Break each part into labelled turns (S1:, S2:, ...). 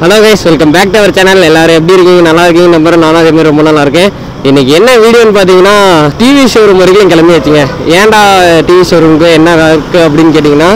S1: Hello guys, welcome back to our channel. எல்லாரும் எப்படி இருக்கீங்க? நல்லா இருக்கீங்க நம்புறேன். நானும் அதே மாதிரி ரொம்ப நல்லா இருக்கேன். இன்னைக்கு என்ன வீடியோன்னு பார்த்தீங்கன்னா டிவி ஷோரூம் வரைக்கும் கிளம்பி வச்சுங்க. ஏன்டா டிவி ஷோரூமுக்கு என்ன இருக்கு அப்படின்னு கேட்டிங்கன்னா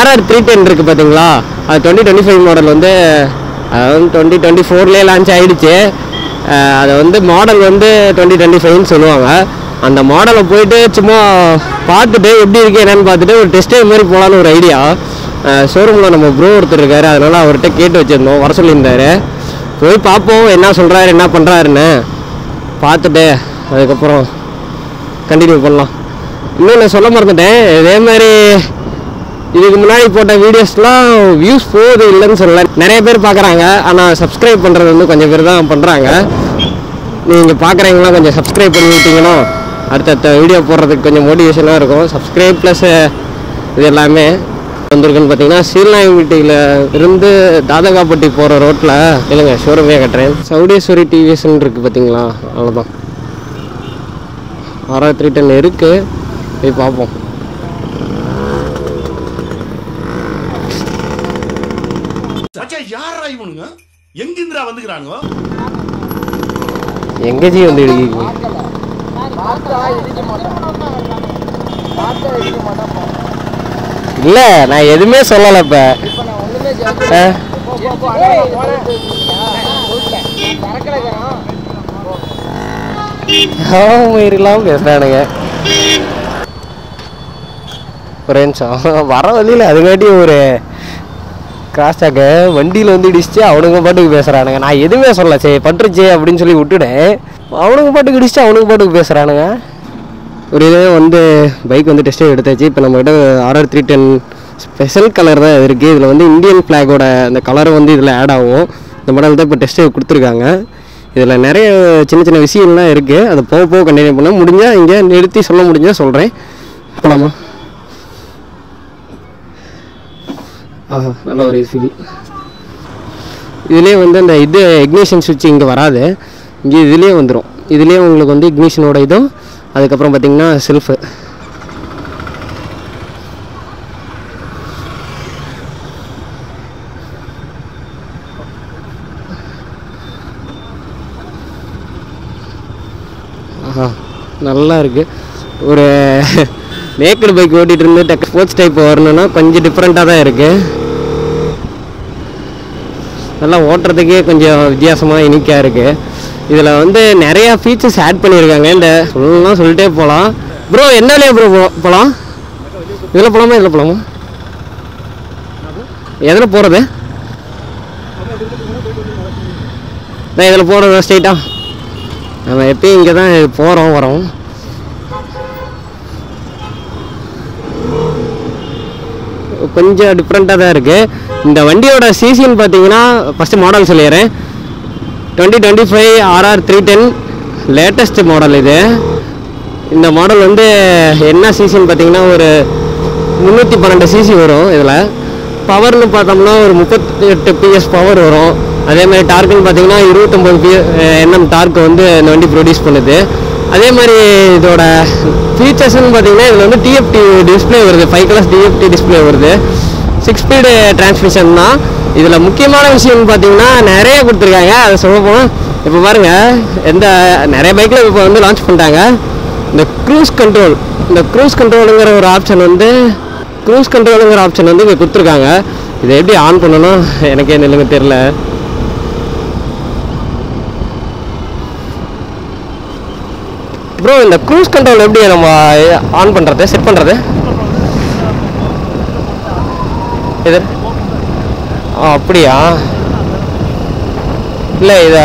S1: RR 310 இருக்குது பார்த்தீங்களா, அது 2025 மாடல் வந்து 2024லேயே லான்ச் ஆகிடுச்சு. அதை வந்து மாடல் வந்து 2025ன்னு சொல்லுவாங்க. அந்த மாடலை போயிட்டு சும்மா பார்த்துட்டு எப்படி இருக்குது என்னென்னு பார்த்துட்டு ஒரு டெஸ்ட் ட்ரைவ் மாதிரி போகலான்னு ஒரு ஐடியா. ஷோரூமில் நம்ம ப்ரோ ஒருத்தர் இருக்கார், அதனால் அவர்கிட்ட கேட்டு வச்சுருந்தோம், வர சொல்லியிருந்தார். போய் பார்ப்போம் என்ன சொல்கிறாரு என்ன பண்ணுறாருன்னு பார்த்துட்டு அதுக்கப்புறம் கண்டினியூ பண்ணலாம். இன்னும் நான் சொல்ல மறந்துட்டேன், இதே மாதிரி இதுக்கு முன்னாடி போட்ட வீடியோஸ்லாம் வியூஸ் போகுது இல்லைன்னு சொல்லலை, நிறைய பேர் பார்க்குறாங்க. ஆனால் சப்ஸ்கிரைப் பண்ணுறது வந்து கொஞ்சம் பேர் தான் பண்ணுறாங்க. நீங்கள் பார்க்குறீங்களா, கொஞ்சம் சப்ஸ்கிரைப் பண்ணி விட்டிங்கன்னா அடுத்தடுத்த வீடியோ போடுறதுக்கு கொஞ்சம் மோட்டிவேஷனாக இருக்கும். சப்ஸ்கிரைப் ப்ளஸ் இது எல்லாமே வந்திருக்குன்னு பார்த்தீங்கன்னா சீல்நாயம்பட்டியில் இருந்து தாதகாப்பட்டி போகிற ரோட்டில் இல்லைங்க ஷோரூமே கட்டுறேன். சவுடேஸ்வரி டிவிஎஸ்ன்னு இருக்குது பார்த்தீங்களா, அவ்வளோதான். RR 310 இருக்குது, போய் பார்ப்போம். எங்கேஜி வந்து இடிக்கீங்க? இல்லை நான் எதுவுமே சொல்லலை. இப்போ மயிரெல்லாம் பேசுகிறானுங்க. ஒரு நிமிஷம் வர வழியில் அதுக்காட்டி ஒரு கிராஸ்டாக்க வண்டியில் வந்து இடிச்சு அவனுங்க பாட்டுக்கு பேசுகிறானுங்க. நான் எதுவுமே சொல்லலை, சரி பட்டுருச்சு அப்படின்னு சொல்லி விட்டுட்டேன். அவனுங்க பாட்டுக்கு இடிச்சு அவனுங்க பாட்டுக்கு பேசுகிறானுங்க. ஒரு இதே வந்து பைக் வந்து டெஸ்ட் எடுத்தாச்சு. இப்போ நம்மகிட்ட RR 310 ஸ்பெஷல் கலர் தான் இருக்குது. இதில் வந்து இந்தியன் ஃப்ளாகோட அந்த கலர் வந்து இதில் ஆட் ஆகும். இந்த மாடல் தான் இப்போ டெஸ்ட் கொடுத்துருக்காங்க. இதில் நிறைய சின்ன சின்ன விஷயம்லாம் இருக்குது, அதை போக போக கண்டினியூ பண்ண முடிஞ்சால் இங்கே நிறுத்தி சொல்ல முடிஞ்சால் சொல்கிறேன். போகலாமா? நல்ல ஒரு ஃபீல். இதுலேயே வந்து அந்த இது இக்னிஷன் சுவிட்ச் இங்கே வராது, இங்கே இதுலேயே வந்துடும். இதுலேயே உங்களுக்கு வந்து இக்னிஷனோட இதுவும் அதுக்கப்புறம் பார்த்திங்கன்னா செல்ஃபு. நல்லா இருக்குது. ஒரு நேக்கட் பைக் ஓட்டிகிட்டு இருந்து ஸ்போர்ட்ஸ் டைப் வரணுன்னா கொஞ்சம் டிஃப்ரெண்ட்டாக தான் இருக்குது. நல்லா ஓட்டுறதுக்கே கொஞ்சம் வித்தியாசமாக யூனிக்காக இருக்குது. இதில் வந்து நிறையா ஃபீச்சர்ஸ் ஆட் பண்ணியிருக்காங்க. இந்த சொல்லலாம் சொல்லிட்டே போகலாம். ப்ரோ என்னலையே ப்ரோ போகலாம்? இதில் போகலாமா இதில் போகலாமா? எதில் போகிறது? நான் இதில் போகிறது ஸ்ட்ரெயிட்டாக நம்ம எப்பயும் இங்கே தான் போகிறோம் வரோம். கொஞ்சம் டிஃப்ரெண்ட்டாக தான் இருக்குது. இந்த வண்டியோட சிசின்னு பார்த்தீங்கன்னா ஃபஸ்ட்டு மாடல் சொல்லிடுறேன். 2025 RR 310 லேட்டஸ்ட் மாடல் இது. இந்த மாடல் வந்து என்ன சிசின்னு பார்த்தீங்கன்னா ஒரு 312 சிசி வரும். இதில் பவர்னு பார்த்தோம்னா ஒரு 38 PS பவர் வரும். அதேமாதிரி டார்க்குன்னு பார்த்தீங்கன்னா 29 NM டார்க் வந்து இந்த வண்டி ப்ரொடியூஸ் பண்ணுது. அதே மாதிரி இதோட ஃபீச்சர்ஸ்ன்னு பார்த்தீங்கன்னா இதில் வந்து TFT டிஸ்பிளே வருது, 5 கலர்ஸ் TFT டிஸ்பிளே வருது. 6 ஸ்பீடு டிரான்ஸ்மிஷன் தான். இதில் முக்கியமான விஷயம்னு பார்த்தீங்கன்னா நிறைய கொடுத்துருக்காங்க. அதை சொல்ல போனால் இப்போ பாருங்கள், நிறைய பைக்கில் இப்போ வந்து லான்ச் பண்ணிட்டாங்க இந்த க்ரூஸ் கண்ட்ரோல். இந்த க்ரூஸ் கண்ட்ரோலுங்கிற ஒரு ஆப்ஷன் வந்து இங்கே கொடுத்துருக்காங்க. இதை எப்படி ஆன் பண்ணணும் எனக்கே நில்லுங்க தெரில. ப்ரோ இந்த க்ரூஸ் கண்ட்ரோல் எப்படி நம்ம ஆன் பண்ணுறது, செட் பண்ணுறது? இது அப்படியா? இல்லை இதை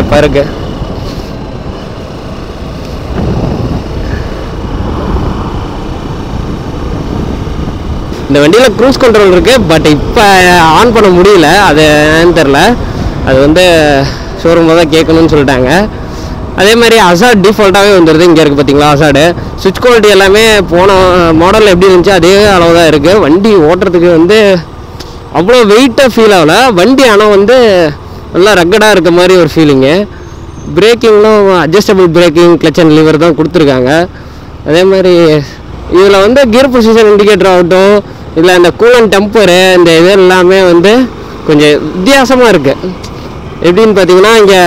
S1: இப்போ இருக்கு. இந்த வண்டியில் க்ரூஸ் கண்ட்ரோல் இருக்குது, பட் இப்போ ஆன் பண்ண முடியல. அது என்னன்னு தெரில, அது வந்து ஷோரூமில் தான் கேட்கணும்னு சொல்லிட்டாங்க. அதே மாதிரி அசாட் டிஃபால்ட்டாகவே வந்துடுது. இங்கே இருக்குது பார்த்தீங்களா அசாடு. சுவிட்ச் குவாலிட்டி எல்லாமே போன மாடலில் எப்படி இருந்துச்சு அதே அளவு தான் இருக்குது. வண்டி ஓட்டுறதுக்கு வந்து அவ்வளோ வெயிட்டாக ஃபீல் ஆகலை வண்டி, ஆனால் வந்து நல்லா ரக்கடாக இருக்க மாதிரி ஒரு ஃபீலிங்கு. பிரேக்கிங்லாம் adjustable braking, clutch and lever தான் கொடுத்துருக்காங்க. அதே மாதிரி இதில் வந்து கியர் பொசிஷன் இண்டிகேட்டர் ஆகட்டும், இல்லை இந்த கூலன் டெம்பரு இந்த இது எல்லாமே வந்து கொஞ்சம் வித்தியாசமாக இருக்குது. எப்படின்னு பார்த்தீங்கன்னா இங்கே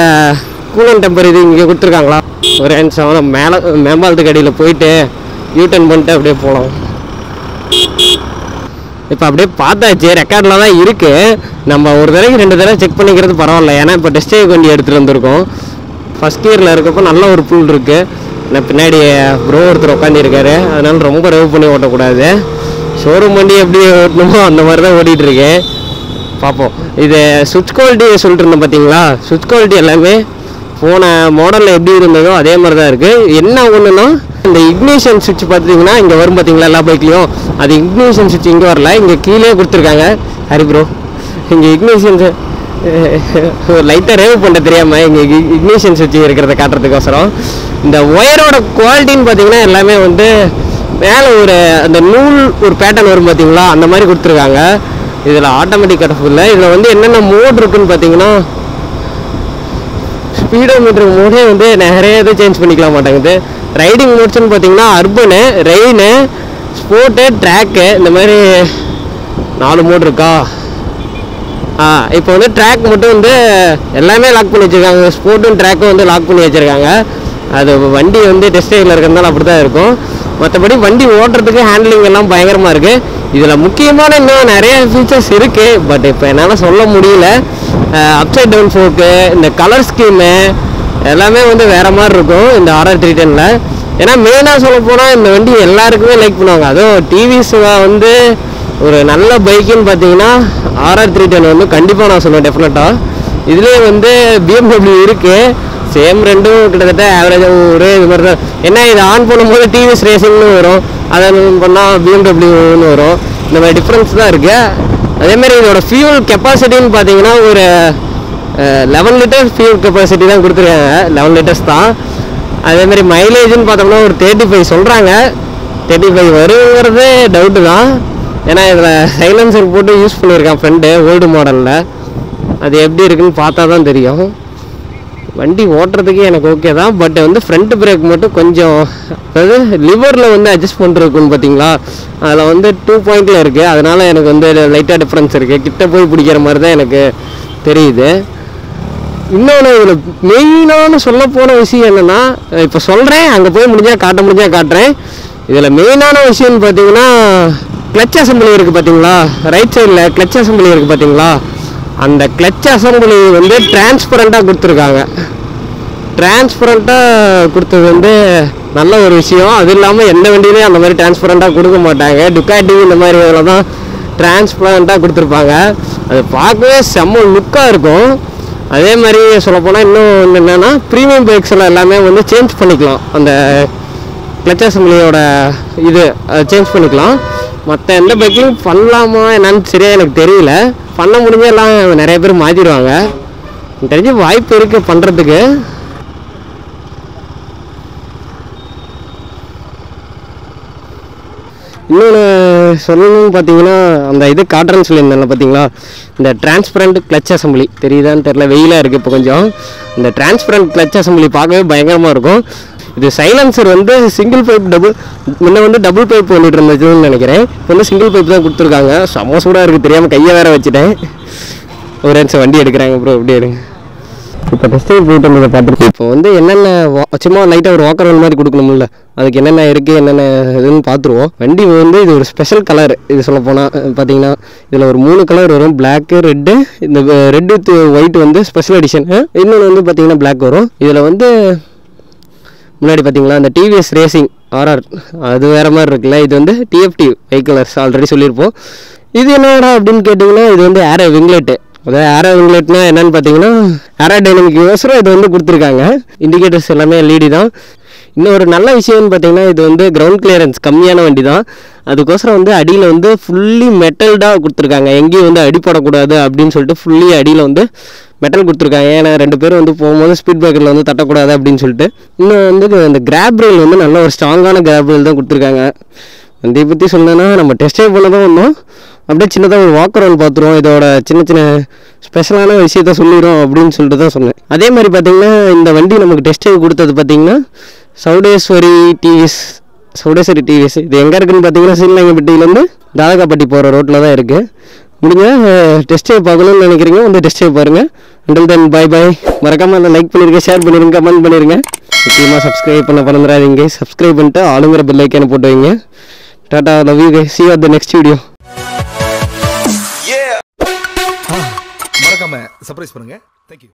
S1: கூலன் டெம்பர் இது இங்கே கொடுத்துருக்காங்களா. ஒரு நிமிஷம் மேலே மேம்பாலத்துக்கு அடியில் போயிட்டு யூட்டன் பண்ணிட்டு அப்படியே போகலாம். இப்போ அப்படியே பார்த்தாச்சு, ரெக்கார்டில் தான் இருக்குது. நம்ம ஒரு தடவைக்கு 2 தடவை செக் பண்ணிக்கிறது பரவாயில்ல. ஏன்னா இப்போ டெஸ்ட் ட்ரைவ் வண்டி எடுத்துகிட்டு வந்திருக்கோம். ஃபஸ்ட் கியரில் இருக்கப்போ நல்ல ஒரு புல் இருக்குது. நான் பின்னாடி ப்ரோ ஒருத்தர் உட்காந்துருக்காரு, அதனால ரொம்ப ரெவ் பண்ணி ஓட்டக்கூடாது. ஷோரூம் வண்டி எப்படி ஓட்டணுமோ அந்த மாதிரி தான் ஓட்டிகிட்ருக்கேன். பார்ப்போம். இது சுவிட்ச் குவாலிட்டி சொல்லிட்டு இருந்தோம் பார்த்தீங்களா, சுவிட்ச் குவாலிட்டி எல்லாமே போன மாடலில் எப்படி இருந்ததோ அதே மாதிரி தான் இருக்குது. என்ன ஒன்றுன்னா இந்த இக்னிஷன் சுவிட்ச் பார்த்தீங்கன்னா இங்கே வரும் பார்த்தீங்களா எல்லா பைக்லேயும், அது இக்னிஷன் சுவிட்ச் இங்கே வரல, இங்கே கீழே கொடுத்துருக்காங்க. ஹரி ப்ரோ இங்கே இக்னிஷன் லைட்டாக ரேவ் பண்ண தெரியாமல் இங்கே இக்னிஷன் சுவிட்ச் இருக்கிறத காட்டுறதுக்கோசரம். இந்த ஒயரோட குவாலிட்டின்னு பார்த்தீங்கன்னா எல்லாமே வந்து மேலே ஒரு அந்த நூல் ஒரு பேட்டர்ன் வரும் பார்த்தீங்களா, அந்த மாதிரி கொடுத்துருக்காங்க. இதில் ஆட்டோமேட்டிக் கட் ஆஃப் இல்லை. இதில் வந்து என்னென்ன மோட் இருக்குதுன்னு பார்த்தீங்கன்னா ஸ்பீடோமீட்டர் மோடே வந்து நிறைய இது சேஞ்ச் பண்ணிக்கலாம் மாட்டேங்குது. ரைடிங் மோட்ஸ்ன்னு பார்த்தீங்கன்னா அர்பனு, ரெயினு, ஸ்போர்ட்டு, ட்ராக்கு, இந்த மாதிரி 4 மோட் இருக்கா. இப்போ வந்து ட்ராக் மட்டும் வந்து எல்லாமே லாக் பண்ணி வச்சுருக்காங்க. ஸ்போர்ட்டும் ட்ராக்கும் வந்து லாக் பண்ணி வச்சுருக்காங்க. அது வண்டி வந்து டெஸ்ட் ட்ரைவில் இருக்கிறதுனால அப்படி தான் இருக்கும். மற்றபடி வண்டி ஓட்டுறதுக்கு ஹேண்ட்லிங் எல்லாம் பயங்கரமாக இருக்குது. இதில் முக்கியமான இன்னும் நிறைய ஃபீச்சர்ஸ் இருக்குது, பட் இப்போ என்னால் சொல்ல முடியல. அப்சைட் டவுன் ஃபோக்கு, இந்த கலர் ஸ்கீமு எல்லாமே வந்து வேறு மாதிரி இருக்கும் இந்த RR 310. ஏன்னா மெயினாக சொல்ல போனால் இந்த வண்டி எல்லாருக்குமே லைக் பண்ணுவாங்க. அதுவும் டிவிஸ் வந்து ஒரு நல்ல பைக்குன்னு பார்த்தீங்கன்னா RR 310 வந்து கண்டிப்பாக நான் சொல்லுவேன் டெஃபினட்டாக. இதுலேயே வந்து BMW இருக்குது, சேம் ரெண்டும் கிட்டத்தட்ட ஆவரேஜாக ஒரு இது மாதிரி தான். ஏன்னா இதை ஆன் பண்ணும்போது டிவிஎஸ் ரேசிங்னு வரும், அதை பண்ணால் BMWன்னு வரும். இந்த மாதிரி டிஃப்ரென்ஸ் தான் இருக்குது. அதேமாதிரி இதோட ஃபியூல் கெப்பாசிட்டின்னு பார்த்தீங்கன்னா ஒரு 11 லிட்டர் ஃபியூல் கெப்பாசிட்டி தான் கொடுத்துருக்காங்க. 11 லிட்டர்ஸ் தான். அதேமாதிரி மைலேஜ்னு பார்த்தோம்னா ஒரு 35 சொல்கிறாங்க. 35 வருங்கிறது டவுட்டு தான். ஏன்னா இதில் சைலன்சர் போட்டு யூஸ் பண்ணியிருக்கான் ஃப்ரெண்டு ஓல்டு மாடலில். அது எப்படி இருக்குன்னு பார்த்தா தான் தெரியும். வண்டி ஓட்டுறதுக்கு எனக்கு ஓகே தான், பட் வந்து ஃப்ரண்ட் பிரேக் மட்டும் கொஞ்சம், அதாவது லிவரில் வந்து அட்ஜஸ்ட் பண்ணுறதுக்குன்னு பார்த்தீங்களா, அதில் வந்து 2 பாயிண்டில் இருக்குது. அதனால் எனக்கு வந்து லைட்டாக டிஃப்ரென்ஸ் இருக்குது. கிட்ட போய் பிடிக்கிற மாதிரி தான் எனக்கு தெரியுது. இன்னொன்று இதில் மெயினான சொல்ல போன விஷயம் என்னென்னா, இப்போ சொல்கிறேன், அங்கே போய் முடிஞ்சால் காட்டுறேன். இதில் மெயினான விஷயம்னு பார்த்தீங்கன்னா கிளச் அசம்பிளி இருக்குது பார்த்தீங்களா, ரைட் சைடில் கிளச் அசம்பிளி இருக்குது பார்த்தீங்களா, அந்த கிளச் அசம்பிளி வந்து டிரான்ஸ்பரண்ட்டாக கொடுத்துருக்காங்க. டிரான்ஸ்பரண்ட்டாக கொடுத்தது வந்து நல்ல ஒரு விஷயம். அது இல்லாமல் எந்த வண்டியிலையும் அந்த மாதிரி டிரான்ஸ்பரண்ட்டாக கொடுக்க மாட்டாங்க. டுக்காட்டி இந்த மாதிரி இதில் தான் டிரான்ஸ்பரண்ட்டாக கொடுத்துருப்பாங்க. அது பார்க்கவே செம்ம லுக்காக இருக்கும். அதே மாதிரி சொல்லப்போனால் இன்னும் என்னென்னா ப்ரீமியம் பைக்ஸில் எல்லாமே வந்து சேஞ்ச் பண்ணிக்கலாம். அந்த கிளச் அசம்பிளியோட இது சேஞ்ச் பண்ணிக்கலாம். மற்ற எந்த பைக்கையும் பண்ணலாமா என்னன்னு சரியாக எனக்கு தெரியல. பண்ண முடிஞ்சால் எல்லாம் நிறைய பேர் மாற்றிடுவாங்க. தெரிஞ்ச வாய்ப்பு இருக்குது பண்ணுறதுக்கு. இன்னொன்று சொல்லணும்னு பார்த்தீங்கன்னா அந்த இது காட்டுறேன்னு சொல்லியிருந்தேன்ல பார்த்தீங்களா, இந்த டிரான்ஸ்பரண்ட் கிளச் அசம்பிளி தெரியுதான்னு தெரில, வெயிலாக இருக்குது இப்போ கொஞ்சம். இந்த டிரான்ஸ்பரண்ட் கிளச் அசம்பிளி பார்க்கவே பயங்கரமாக இருக்கும். இது சைலன்சர் வந்து சிங்கிள் பைப் முன்ன வந்து டபுள் பைப் பண்ணிட்டு இருந்துச்சுன்னு நினைக்கிறேன். இப்போ வந்து சிங்கிள் பைப் தான் கொடுத்துருக்காங்க. செம்ம சூடாக இருக்குது, தெரியாமல் கையை வேற வச்சுட்டேன். ஒரு நிமிஷம் வண்டி எடுக்கிறாங்க ப்ரோ, இப்படி எடுங்க. இப்போ டெஸ்ட் ட்ரைவ் போயிட்டு வந்ததை பார்த்துட்டு இப்போ வந்து என்னென்ன சும்மா லைட்டாக ஒரு வாக்கர் மாதிரி கொடுக்கணும்ல, அதுக்கு என்னென்ன இருக்குது என்னென்ன இதுன்னு பார்த்துருவோம். வண்டி வந்து இது ஒரு ஸ்பெஷல் கலர். இது சொல்ல போனால் பார்த்தீங்கன்னா இதில் ஒரு 3 கலர் வரும், பிளாக்கு, ரெட்டு. இந்த ரெட் வித் ஒயிட் வந்து ஸ்பெஷல் எடிஷன். இன்னொன்று வந்து பார்த்தீங்கன்னா பிளாக் வரும். இதில் வந்து முன்னாடி பார்த்தீங்களா இந்த டிவிஎஸ் ரேசிங் RR அது வேறு மாதிரி இருக்குல்ல, இது வந்து TFT வெஹிக்கலர்ஸ் ஆல்ரெடி சொல்லியிருப்போம். இது என்னடா அப்படின்னு கேட்டிங்கன்னா இது வந்து ஏரோ விங்லெட்டு. அதாவது ஏரோ விங்லெட்னா என்னென்னு பார்த்தீங்கன்னா ஏரோ டைனமிக் யோசரம் இது வந்து கொடுத்துருக்காங்க. இண்டிகேட்டர்ஸ் எல்லாமே LED தான். இன்னொரு நல்ல விஷயம்னு பார்த்தீங்கன்னா இது வந்து கிரவுண்ட் கிளியரன்ஸ் கம்மியான வண்டி தான். அதுக்கோசரம் வந்து அடியில் வந்து ஃபுல்லி மெட்டல்டாக கொடுத்துருக்காங்க. எங்கேயும் வந்து அடிப்படக்கூடாது அப்படின்னு சொல்லிட்டு ஃபுல்லி அடியில் வந்து மெட்டல் கொடுத்துருக்காங்க. ஏன்னா 2 பேர் வந்து போகும்போது ஸ்பீட் பிரேக்கரில் வந்து தட்டக்கூடாது அப்படின்னு சொல்லிட்டு. இன்னும் வந்து இந்த கிராப் ரெயில் வந்து நல்ல ஒரு ஸ்ட்ராங்கான கிராப் ரெயில் தான் கொடுத்துருக்காங்க. வண்டியை பற்றி சொல்லணும்னா நம்ம டெஸ்ட் ட்ரைவ் பண்ண தான் வந்தோம், அப்படியே சின்னதாக ஒரு வாக்கர் ரோல் பார்த்துருவோம். இதோட சின்ன சின்ன ஸ்பெஷலான விஷயத்த சொல்லிடும் அப்படின்னு சொல்லிட்டு தான் சொன்னேன். அதே மாதிரி பார்த்திங்கன்னா இந்த வண்டி நமக்கு டெஸ்ட் ட்ரைவ் கொடுத்தது பார்த்திங்கன்னா சௌடேஸ்வரி டிவிஎஸ் சுடேஸ்வரி டிவிஎஸ். இது எங்கே இருக்குதுன்னு பார்த்தீங்கன்னா சீலநாயக்கன்பட்டியிலேருந்து தாதகாப்பட்டி போகிற ரோட்டில் தான் இருக்குது. முடிஞ்ச டெஸ்ட் ட்ரைவ் பார்க்கணும்னு நினைக்கிறீங்க, வந்து டெஸ்ட் ட்ரைவ் பாருங்கள். Until then bye bye. மறக்காமல் லைக் பண்ணிடுங்க, ஷேர் பண்ணிடுங்க, கமெண்ட் பண்ணிடுங்க. முக்கியமாக சப்ஸ்கிரைப் பண்ண மறந்துடாதீங்க. சப்ஸ்கிரைப் பண்ணிட்டு ஆளுங்கிற பெல் ஐக்கானை போட்டு வைங்க. Tata, love you guys. See you at the next video.
S2: மறக்காம சர்ப்ரைஸ் பண்ணுங்க. Thank you.